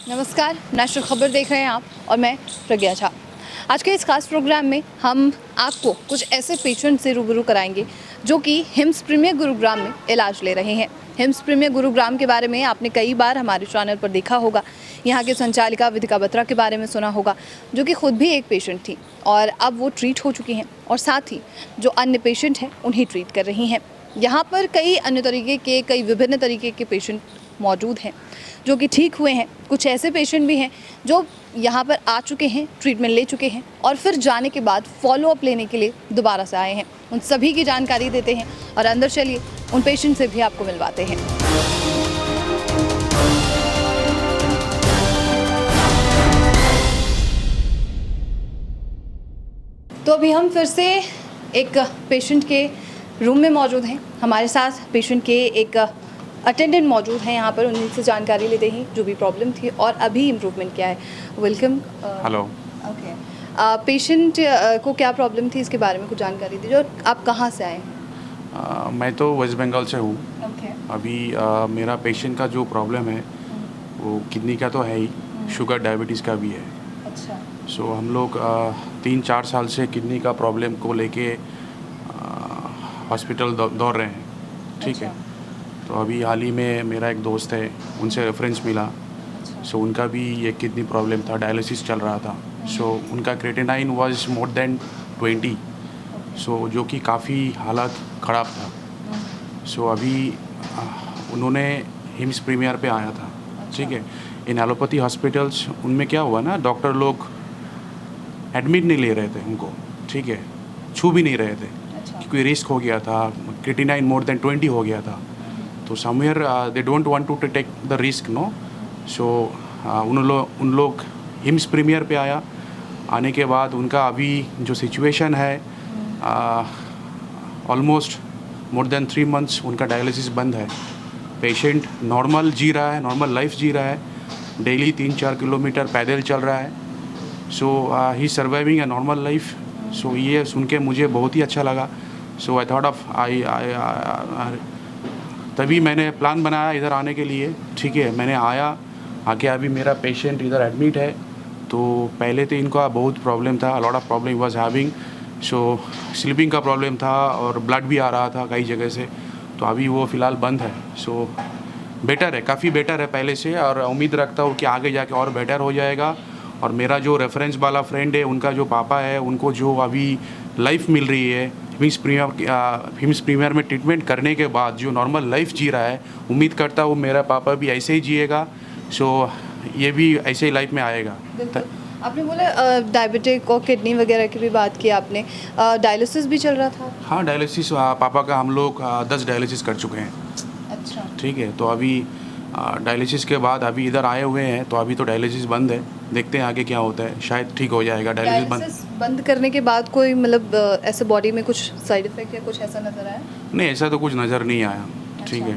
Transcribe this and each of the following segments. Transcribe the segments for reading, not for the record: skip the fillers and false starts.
नमस्कार, नेशनल खबर देख रहे हैं आप और मैं प्रज्ञा झा। आज के इस खास प्रोग्राम में हम आपको कुछ ऐसे पेशेंट से रूबरू कराएंगे जो कि हिम्स प्रीमियर गुरुग्राम में इलाज ले रहे हैं। हिम्स प्रीमियर गुरुग्राम के बारे में आपने कई बार हमारे चैनल पर देखा होगा। यहाँ के संचालिका विदिका बत्रा के बारे में सुना होगा, जो कि खुद भी एक पेशेंट थी और अब वो ट्रीट हो चुकी हैं और साथ ही जो अन्य पेशेंट हैं उन्हें ट्रीट कर रही हैं। यहाँ पर कई विभिन्न तरीके के पेशेंट मौजूद हैं जो कि ठीक हुए हैं। कुछ ऐसे पेशेंट भी हैं जो यहाँ पर आ चुके हैं, ट्रीटमेंट ले चुके हैं और फिर जाने के बाद फॉलोअप लेने के लिए दोबारा से आए हैं। उन सभी की जानकारी देते हैं और अंदर चलिए उन पेशेंट से भी आपको मिलवाते हैं। तो अभी हम फिर से एक पेशेंट के रूम में मौजूद हैं। हमारे साथ पेशेंट के एक अटेंडेंट मौजूद हैं यहाँ पर, उन्हीं से जानकारी लेते हैं जो भी प्रॉब्लम थी और अभी इम्प्रूवमेंट क्या है। वेलकम। हेलो। ओके, पेशेंट को क्या प्रॉब्लम थी इसके बारे में कुछ जानकारी दीजिए और आप कहाँ से आए? मैं तो वेस्ट बंगाल से हूँ। ओके। अभी मेरा पेशेंट का जो प्रॉब्लम है वो किडनी का तो है ही, शुगर डायबिटीज़ का भी है। अच्छा। सो हम लोग 3-4 साल से किडनी का प्रॉब्लम को लेके हॉस्पिटल दौड़ रहे हैं। ठीक है। तो अभी हाल ही में मेरा एक दोस्त है, उनसे रेफरेंस मिला। सो उनका भी ये किडनी प्रॉब्लम था, डायलिसिस चल रहा था। सो उनका क्रेटिनाइन वाज मोर देन 20, सो जो कि काफ़ी हालत ख़राब था। सो अभी उन्होंने हिम्स प्रीमियर पे आया था। ठीक है। इन एलोपैथी हॉस्पिटल्स उनमें क्या हुआ ना, डॉक्टर लोग एडमिट नहीं ले रहे थे उनको। ठीक है। छू भी नहीं रहे थे क्योंकि रिस्क हो गया था, क्रेटिनाइन मोर देन 20 हो गया था। तो somewhere they don't want to take the risk, no. So उन लोग हिम्स प्रीमियर पे आने के बाद उनका अभी जो सिचुएशन है, ऑलमोस्ट मोर देन 3 मंथ्स उनका डायलिसिस बंद है। पेशेंट नॉर्मल जी रहा है, नॉर्मल लाइफ जी रहा है, डेली 3-4 किलोमीटर पैदल चल रहा है। सो ही सर्वाइविंग अ नॉर्मल लाइफ। सो ये सुन के मुझे बहुत ही अच्छा लगा। सो आई थॉट ऑफ तभी मैंने प्लान बनाया इधर आने के लिए। ठीक है। मैंने आके अभी मेरा पेशेंट इधर एडमिट है। तो पहले तो इनका बहुत प्रॉब्लम था, lot of problem was having. So sleeping का प्रॉब्लम था और ब्लड भी आ रहा था कई जगह से। तो अभी वो फ़िलहाल बंद है। सो बेटर है, काफ़ी बेटर है पहले से, और उम्मीद रखता हूँ कि आगे जाके और बेटर हो जाएगा। और मेरा जो रेफरेंस वाला फ्रेंड है, उनका जो पापा है, उनको जो अभी लाइफ मिल रही है हिम्स प्रीमियर में ट्रीटमेंट करने के बाद जो नॉर्मल लाइफ जी रहा है, उम्मीद करता हूँ मेरा पापा भी ऐसे ही जिएगा। सो ये भी ऐसे ही लाइफ में आएगा। आपने बोला डायबिटिक और किडनी वगैरह की भी बात की आपने, डायलिसिस भी चल रहा था? हाँ, डायलिसिस पापा का हम लोग 10 डायलिसिस कर चुके हैं। अच्छा। ठीक है। तो अभी डायलिसिस के बाद अभी इधर आए हुए हैं। तो अभी तो डायलिसिस बंद है, देखते हैं आगे क्या होता है, शायद ठीक हो जाएगा। डायलिसिस बंद करने के बाद कोई मतलब ऐसे बॉडी में कुछ साइड इफेक्ट या कुछ ऐसा नजर आया? नहीं, ऐसा तो कुछ नज़र नहीं आया। अच्छा। ठीक है,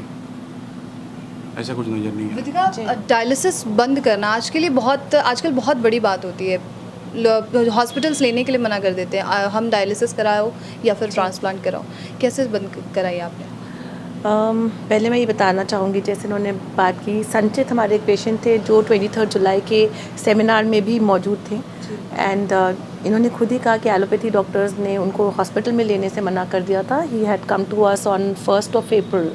ऐसा कुछ नज़र नहीं आया। विदिका, डायलिसिस बंद करना आजकल बहुत बड़ी बात होती है। हॉस्पिटल्स लेने के लिए मना कर देते हैं, हम डायलिसिस कराओ या फिर ट्रांसप्लांट कराओ। कैसे बंद कराई आपने? पहले मैं ये बताना चाहूँगी, जैसे उन्होंने बात की, संचित हमारे एक पेशेंट थे जो 23 जुलाई के सेमिनार में भी मौजूद थे। एंड इन्होंने खुद ही कहा कि एलोपैथी डॉक्टर्स ने उनको हॉस्पिटल में लेने से मना कर दिया था। He had come to us on 1 April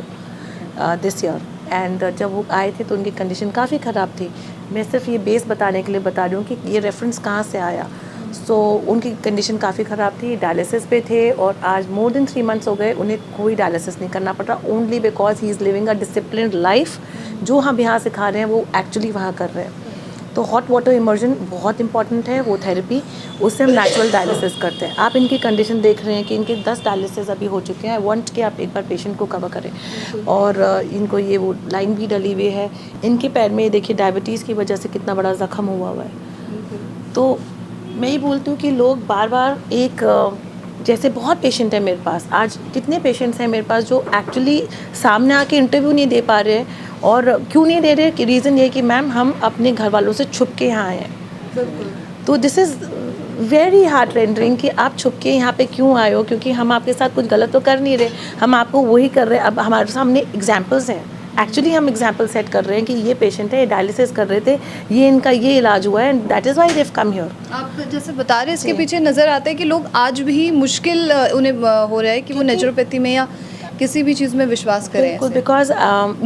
this year. And जब वो आए थे तो उनकी कंडीशन काफ़ी ख़राब थी। मैं सिर्फ ये बेस बताने के लिए बता रही हूँ कि ये रेफरेंस कहाँ से आया। सो उनकी कंडीशन काफ़ी ख़राब थी, डायलिसिस पे थे, और आज मोर देन 3 मंथ्स हो गए उन्हें कोई डायलिसिस नहीं करना पड़ रहा, only because he is living a disciplined life. जो हम यहाँ सिखा रहे हैं वो एक्चुअली वहाँ कर रहे हैं। तो हॉट वाटर इमर्जन बहुत इंपॉर्टेंट है, वो थेरेपी, उससे हम नेचुरल डायलिसिस करते हैं। आप इनकी कंडीशन देख रहे हैं कि इनके 10 डायलिसिस अभी हो चुके हैं। आई वांट कि आप एक बार पेशेंट को कवर करें। और इनको ये वो लाइन भी डली हुई है। इनके पैर में देखिए डायबिटीज़ की वजह से कितना बड़ा ज़ख्म हुआ है। तो मैं ये बोलती हूँ कि लोग बार बार जैसे बहुत पेशेंट है मेरे पास, आज कितने पेशेंट्स हैं मेरे पास जो एक्चुअली सामने आके इंटरव्यू नहीं दे पा रहे। और क्यों नहीं दे रहे कि रीज़न ये कि मैम हम अपने घर वालों से छुप के यहाँ आए हैं। तो this is very heart rendering कि आप छुप के यहाँ पे क्यों आए हो, क्योंकि हम आपके साथ कुछ गलत तो कर नहीं रहे, हम आपको वही कर रहे हैं। अब हमारे सामने एग्जाम्पल्स हैं एक्चुअली हम एग्जाम्पल सेट कर रहे हैं कि ये पेशेंट है, ये डायलिसिस कर रहे थे, ये इनका ये इलाज हुआ है and that is why they've come here. आप जैसे बता रहे हैं इसके पीछे नज़र आता है कि लोग आज भी मुश्किल उन्हें हो रहा है कि वो नेचुरोपैथी में या किसी भी चीज़ में विश्वास करें बिल्कुल, ऐसे। बिकॉज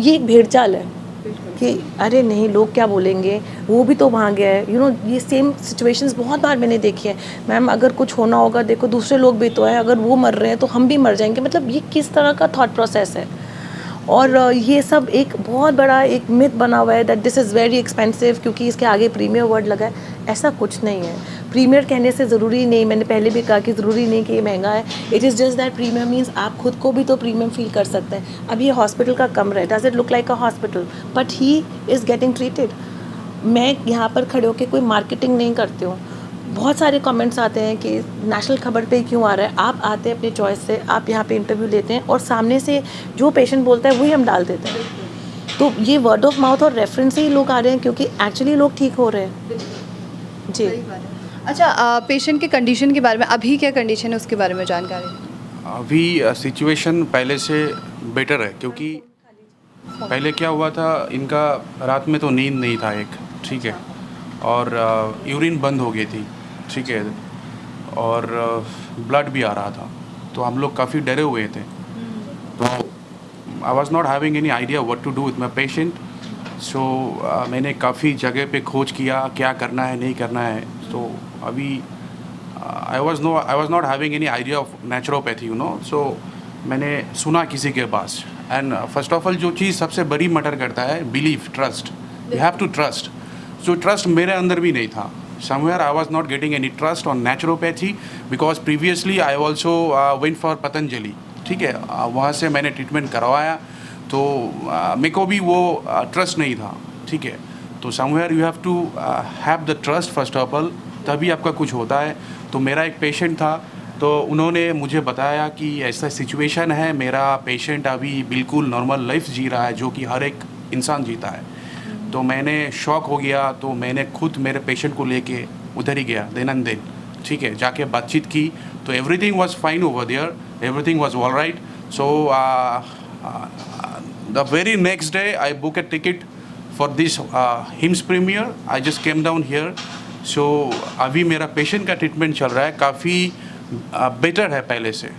ये एक भेड़चाल है कि अरे नहीं लोग क्या बोलेंगे, वो भी तो वहाँ गया है, ये सेम सिचुएशंस बहुत बार मैंने देखी है। मैम अगर कुछ होना होगा, देखो दूसरे लोग भी तो हैं, अगर वो मर रहे हैं तो हम भी मर जाएंगे। मतलब ये किस तरह का थॉट प्रोसेस है। और ये सब एक बहुत बड़ा एक मिथ बना हुआ है that this is very expensive, क्योंकि इसके आगे प्रीमियर वर्ड लगा है। ऐसा कुछ नहीं है। प्रीमियर कहने से ज़रूरी नहीं, मैंने पहले भी कहा कि ज़रूरी नहीं कि ये महंगा है। It is just that premium means आप खुद को भी तो प्रीमियम फील कर सकते हैं। अब ये हॉस्पिटल का कमरा है, does it look like a hospital, but he is getting treated. मैं यहाँ पर खड़े होकर कोई मार्केटिंग नहीं करती हूँ। बहुत सारे कमेंट्स आते हैं कि नेशनल खबर पे क्यों आ रहा है। आप आते हैं अपने चॉइस से, आप यहाँ पे इंटरव्यू लेते हैं और सामने से जो पेशेंट बोलता है वही हम डाल देते हैं। तो ये वर्ड ऑफ माउथ और रेफरेंस से ही लोग आ रहे हैं, क्योंकि एक्चुअली लोग ठीक हो रहे हैं। जी। अच्छा, पेशेंट के कंडीशन के बारे में अभी क्या कंडीशन है उसके बारे में जानकारी। अभी सिचुएशन पहले से बेटर है, क्योंकि पहले क्या हुआ था, इनका रात में तो नींद नहीं था एक, ठीक है, और यूरिन बंद हो गई थी, ठीक है, और ब्लड भी आ रहा था। तो हम लोग काफ़ी डरे हुए थे। तो I was not having any idea what to do with my patient. So मैंने काफ़ी जगह पे खोज किया क्या करना है नहीं करना है। तो अभी I was not having any idea of naturopathy, so मैंने सुना किसी के पास। एंड फर्स्ट ऑफ ऑल जो चीज़ सबसे बड़ी मैटर करता है, belief, trust. You have to trust. जो ट्रस्ट मेरे अंदर भी नहीं था। Somewhere I was not getting any trust on naturopathy because previously I also went for Patanjali, ठीक है, वहाँ से मैंने ट्रीटमेंट करवाया। तो मेरे को भी वो ट्रस्ट नहीं था, ठीक है। तो somewhere you have to have the trust first of all, तभी आपका कुछ होता है। तो मेरा एक पेशेंट था, तो उन्होंने मुझे बताया कि ऐसा सिचुएशन है, मेरा पेशेंट अभी बिल्कुल नॉर्मल लाइफ जी रहा है जो कि हर एक इंसान जीता है। तो मैंने शॉक हो गया। तो मैंने खुद मेरे पेशेंट को लेके उधर ही गया दिन एंड दिन, ठीक है, जाके बातचीत की। तो everything was fine over there, everything was all right. So the very next day I book a ticket for this HIIMS premier. I just came down here. सो अभी मेरा पेशेंट का ट्रीटमेंट चल रहा है, काफ़ी बेटर है, पहले से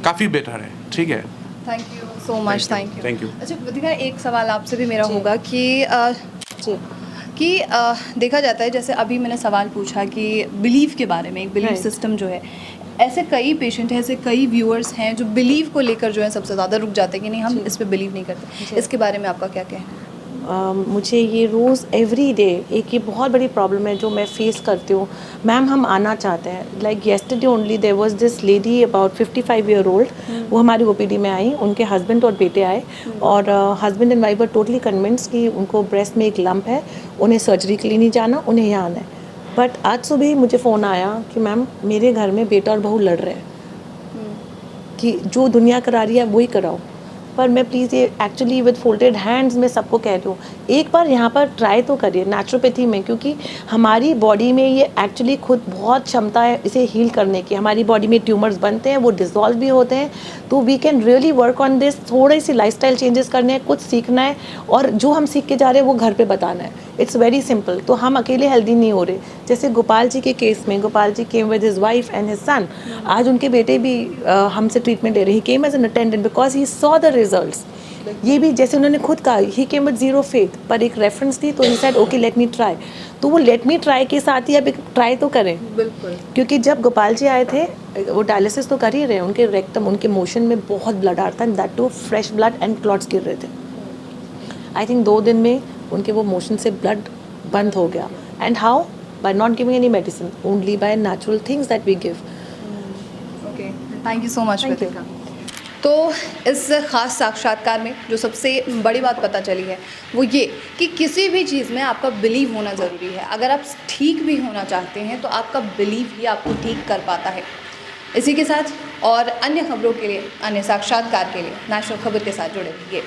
काफ़ी बेटर है, ठीक है। Thank you so much, thank you. you. अच्छा विदिका, एक सवाल आपसे भी मेरा होगा कि देखा जाता है, जैसे अभी मैंने सवाल पूछा कि बिलीव के बारे में, एक बिलीव Right. सिस्टम जो है, ऐसे कई पेशेंट हैं, ऐसे कई व्यूअर्स हैं जो बिलीव को लेकर जो है सबसे ज़्यादा रुक जाते हैं कि नहीं हम इस पे बिलीव नहीं करते। इसके बारे में आपका क्या कहना है? मुझे ये रोज़ एवरी डे एक ये बहुत बड़ी प्रॉब्लम है जो मैं फेस करती हूँ। मैम हम आना चाहते हैं, like yesterday only there was this lady about 55 year old. वो हमारी ओपीडी में आई, उनके हस्बैंड और बेटे आए और husband and wife were totally convince कि उनको ब्रेस्ट में एक लंप है, उन्हें सर्जरी के लिए नहीं जाना, उन्हें यहाँ आना है। बट आज सुबह ही मुझे फ़ोन आया कि मैम मेरे घर में बेटा और बहू लड़ रहे हैं कि जो दुनिया करा रही है वही कराओ। पर मैं प्लीज़ ये एक्चुअली विद फोल्डेड हैंड्स में सबको कह रही हूँ, एक बार यहाँ पर ट्राई तो करिए नेचुरोपैथी में, क्योंकि हमारी बॉडी में ये एक्चुअली खुद बहुत क्षमता है इसे हील करने की। हमारी बॉडी में ट्यूमर्स बनते हैं, वो डिसॉल्व भी होते हैं। तो we can really work on this. थोड़ी सी लाइफस्टाइल चेंजेस करने हैं, कुछ सीखना है, और जो हम सीख के जा रहे हैं वो घर पर बताना है। It's very simple. तो हम अकेले हेल्दी नहीं हो रहे। जैसे गोपाल जी के केस में, Gopal ji came with his wife and his son. आज उनके बेटे भी हमसे ट्रीटमेंट ले रहे हैं। He came as an attendant because he saw the results. ये भी जैसे उन्होंने खुद कहा, he came with zero faith, पर एक रेफरेंस थी तो he said okay let me try. तो वो लेट मी ट्राई के साथ ही अब एक ट्राई तो करें। बिल्कुल। क्योंकि जब गोपाल जी आए थे, वो डायलिसिस तो कर ही रहे, उनके रेक्टम, उनके मोशन में बहुत ब्लड आ रहा था, that too fresh blood and clots गिर रहे थे। आई थिंक 2 दिन में उनके वो मोशन से ब्लड बंद हो गया। And how? By not giving any medicine, only by natural things that we give. Okay, thank you so much Thank you. Vidika. तो इस ख़ास साक्षात्कार में जो सबसे बड़ी बात पता चली है वो ये कि किसी भी चीज़ में आपका बिलीव होना ज़रूरी है। अगर आप ठीक भी होना चाहते हैं तो आपका बिलीव ही आपको ठीक कर पाता है। इसी के साथ और अन्य खबरों के लिए, अन्य साक्षात्कार के लिए नेशनल खबर के साथ जुड़े रहिए।